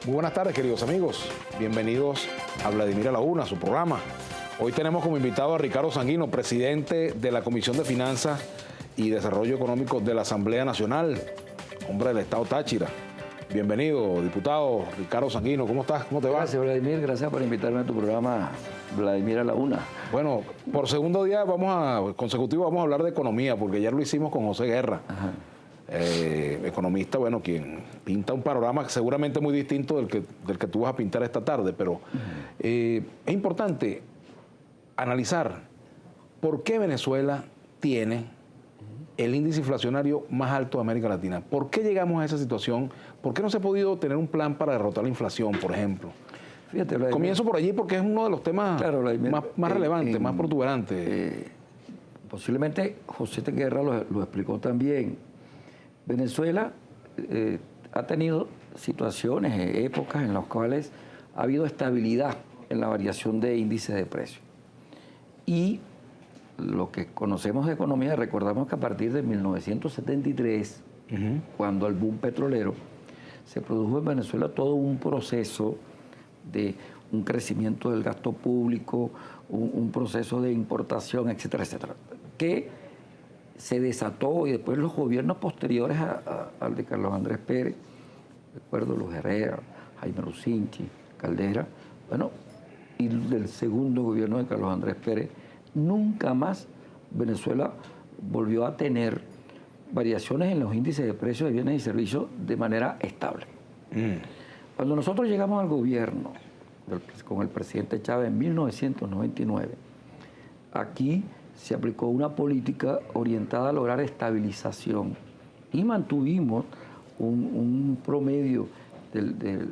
Muy buenas tardes, queridos amigos. Bienvenidos a Vladimir a la Una, su programa. Hoy tenemos como invitado a Ricardo Sanguino, presidente de la Comisión de Finanzas y Desarrollo Económico de la Asamblea Nacional, hombre del Estado Táchira. Bienvenido, diputado Ricardo Sanguino. ¿Cómo estás? ¿Cómo te va? Gracias, Vladimir. Gracias por invitarme a tu programa Vladimir a la Una. Bueno, por segundo día consecutivo vamos a hablar de economía, porque ayer lo hicimos con José Guerra. Ajá. Economista, bueno, quien pinta un panorama seguramente muy distinto del que tú vas a pintar esta tarde, pero es importante analizar por qué Venezuela tiene el índice inflacionario más alto de América Latina. ¿Por qué llegamos a esa situación? ¿Por qué no se ha podido tener un plan para derrotar la inflación, por ejemplo? Fíjate, Vladimir, comienzo por allí porque es uno de los temas más relevantes, más protuberantes. Posiblemente José Guerra lo explicó también. Venezuela ha tenido situaciones, épocas en las cuales ha habido estabilidad en la variación de índices de precios. Y lo que conocemos de economía, recordamos que a partir de 1973, cuando el boom petrolero, se produjo en Venezuela todo un proceso de un crecimiento del gasto público, un proceso de importación, etcétera, etcétera, que se desató, y después los gobiernos posteriores al de Carlos Andrés Pérez, recuerdo Luis Herrera, Jaime Lucinchi, Caldera, bueno, y del segundo gobierno de Carlos Andrés Pérez, nunca más Venezuela volvió a tener variaciones en los índices de precios de bienes y servicios de manera estable. Cuando nosotros llegamos al gobierno con el presidente Chávez en 1999, aquí se aplicó una política orientada a lograr estabilización y mantuvimos un promedio de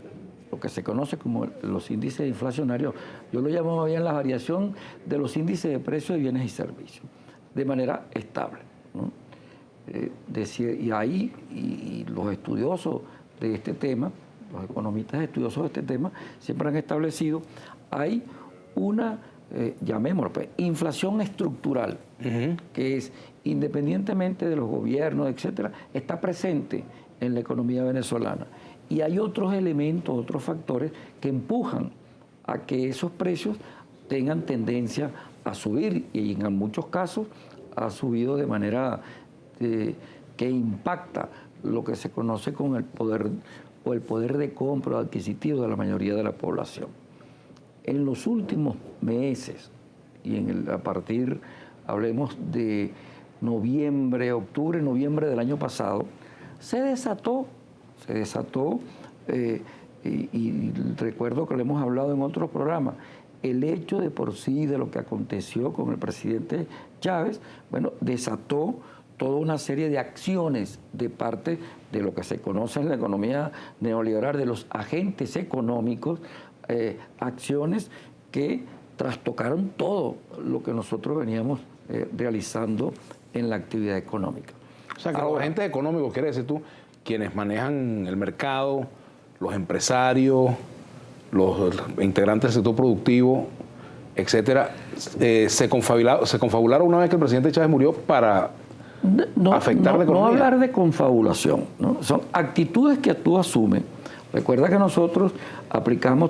lo que se conoce como los índices inflacionarios. Yo lo llamo bien la variación de los índices de precios de bienes y servicios, de manera estable, ¿no? Y ahí, y los estudiosos de este tema, los economistas estudiosos de este tema, siempre han establecido, hay una llamémoslo, pues, inflación estructural, que es, independientemente de los gobiernos, etcétera, está presente en la economía venezolana. Y hay otros elementos, otros factores que empujan a que esos precios tengan tendencia a subir, y en muchos casos ha subido de manera que impacta lo que se conoce con el poder de compra adquisitivo de la mayoría de la población. En los últimos meses, y a partir, hablemos de octubre, noviembre del año pasado, se desató, y recuerdo que lo hemos hablado en otros programas, el hecho de por sí de lo que aconteció con el presidente Chávez, bueno, desató toda una serie de acciones de parte de lo que se conoce en la economía neoliberal, de los agentes económicos, acciones que trastocaron todo lo que nosotros veníamos realizando en la actividad económica. O sea, que los agentes económicos, ¿quieres decir tú? Quienes manejan el mercado, los empresarios, los integrantes del sector productivo, etcétera, se confabularon una vez que el presidente Chávez murió para afectar la economía. No hablar de confabulación, ¿no? Son actitudes que tú asumes. Recuerda que nosotros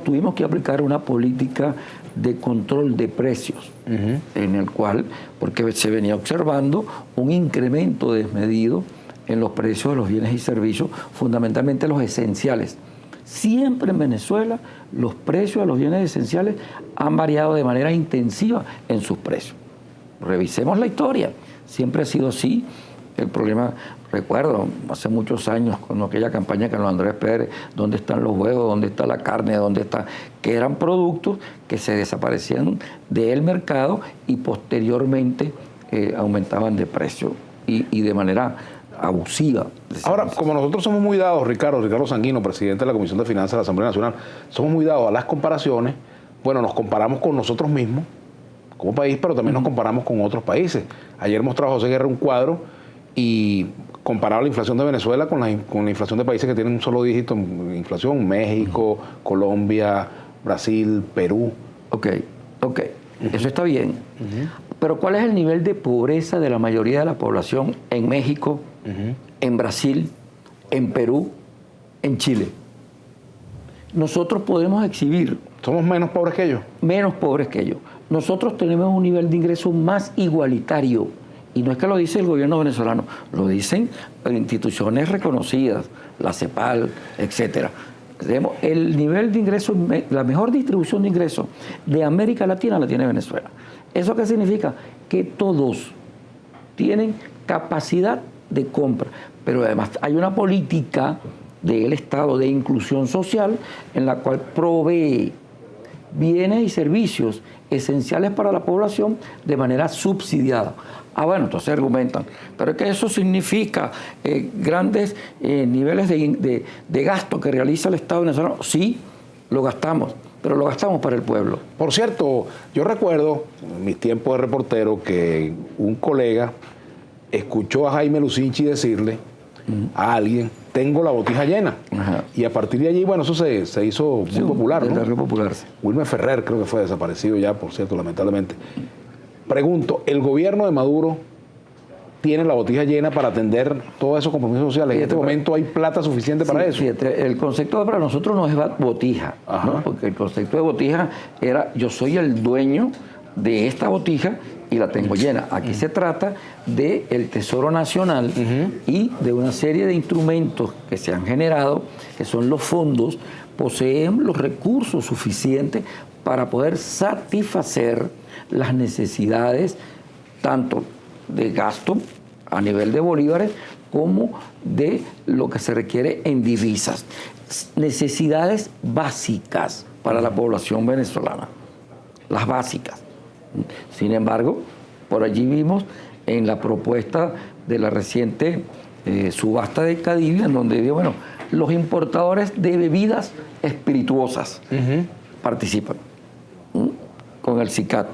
tuvimos que aplicar una política de control de precios, en el cual, porque se venía observando un incremento desmedido en los precios de los bienes y servicios, fundamentalmente los esenciales. Siempre en Venezuela los precios de los bienes esenciales han variado de manera intensiva en sus precios. Revisemos la historia, siempre ha sido así. El problema, recuerdo, hace muchos años, con aquella campaña de Carlos Andrés Pérez, ¿dónde están los huevos? ¿Dónde está la carne? ¿Dónde está? Que eran productos que se desaparecían del mercado y posteriormente aumentaban de precio y de manera abusiva. Ahora, como nosotros somos muy dados, Ricardo Sanguino, presidente de la Comisión de Finanzas de la Asamblea Nacional, somos muy dados a las comparaciones. Bueno, nos comparamos con nosotros mismos como país, pero también nos comparamos con otros países. Ayer mostraba José Guerra un cuadro y comparaba la inflación de Venezuela con la inflación de países que tienen un solo dígito en inflación: México, Colombia, Brasil, Perú. Ok. Eso está bien. Pero ¿cuál es el nivel de pobreza de la mayoría de la población en México, en Brasil, en Perú, en Chile? nosotros podemos exhibir ¿Somos menos pobres que ellos? menos pobres que ellos. Nosotros tenemos un nivel de ingreso más igualitario. Y no es que lo dice el gobierno venezolano, lo dicen instituciones reconocidas, la CEPAL, etcétera. Tenemos el nivel de ingreso, la mejor distribución de ingresos de América Latina la tiene Venezuela. ¿Eso qué significa? Que todos tienen capacidad de compra, pero además hay una política del Estado de inclusión social en la cual provee bienes y servicios esenciales para la población de manera subsidiada. Bueno, entonces argumentan, pero es que eso significa grandes niveles de gasto que realiza el Estado venezolano. Sí, lo gastamos, pero lo gastamos para el pueblo. Por cierto, yo recuerdo en mis tiempos de reportero que un colega escuchó a Jaime Lucinchi decirle a alguien, tengo la botija llena. Ajá. Y a partir de allí, bueno, eso se hizo muy popular, ¿no? Popular, sí. Wilmer Ferrer creo que fue desaparecido ya, por cierto, lamentablemente. Pregunto, ¿el gobierno de Maduro tiene la botija llena para atender todos esos compromisos sociales? ¿En este momento hay plata suficiente para eso? Fíjate, el concepto para nosotros no es botija, ¿no? Porque el concepto de botija era yo soy el dueño de esta botija y la tengo llena. Aquí se trata del Tesoro Nacional y de una serie de instrumentos que se han generado, que son los fondos, poseen los recursos suficientes para poder satisfacer las necesidades tanto de gasto a nivel de bolívares como de lo que se requiere en divisas. Necesidades básicas para la población venezolana, las básicas. Sin embargo, por allí vimos en la propuesta de la reciente subasta de Cadivi, en donde bueno, los importadores de bebidas espirituosas participan con el SICAT,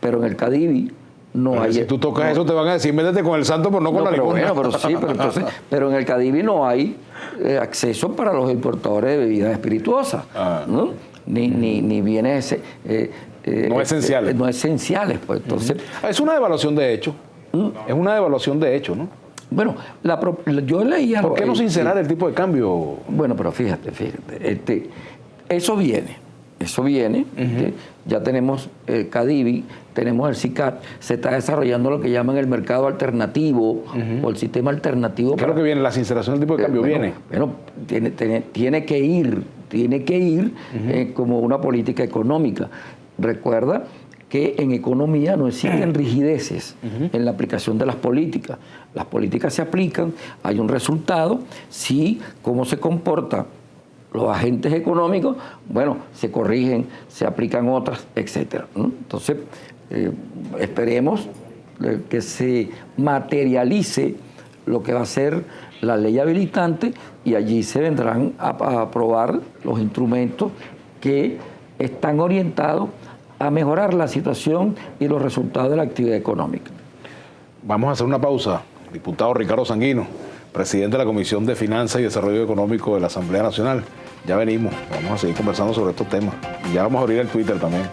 pero en el Cadivi no hay. Si tú tocas eso te van a decir, métete con el santo, pero no con la licor. Bueno, pero sí, pero en el Cadivi no hay acceso para los importadores de bebidas espirituosas, ¿no? Ni bienes no esenciales. No esenciales, pues. Entonces, es una devaluación de hecho. Es una devaluación de hecho, ¿no? Bueno, yo leía... ¿Por qué no sincerar el tipo de cambio? Bueno, pero fíjate, eso viene. Ya tenemos el Cadivi, tenemos el SICAT, se está desarrollando lo que llaman el mercado alternativo o el sistema alternativo. ¿Qué es lo que viene? La sinceración del tipo de cambio viene. Bueno, tiene que ir como una política económica. Recuerda que en economía no existen rigideces en la aplicación de las políticas. Las políticas se aplican, hay un resultado, sí, cómo se comporta los agentes económicos, bueno, se corrigen, se aplican otras, etcétera, ¿no? Entonces, esperemos que se materialice lo que va a ser la ley habilitante y allí se vendrán a aprobar los instrumentos que están orientados a mejorar la situación y los resultados de la actividad económica. Vamos a hacer una pausa. Diputado Ricardo Sanguino, presidente de la Comisión de Finanzas y Desarrollo Económico de la Asamblea Nacional. Ya venimos, vamos a seguir conversando sobre estos temas. Y ya vamos a abrir el Twitter también.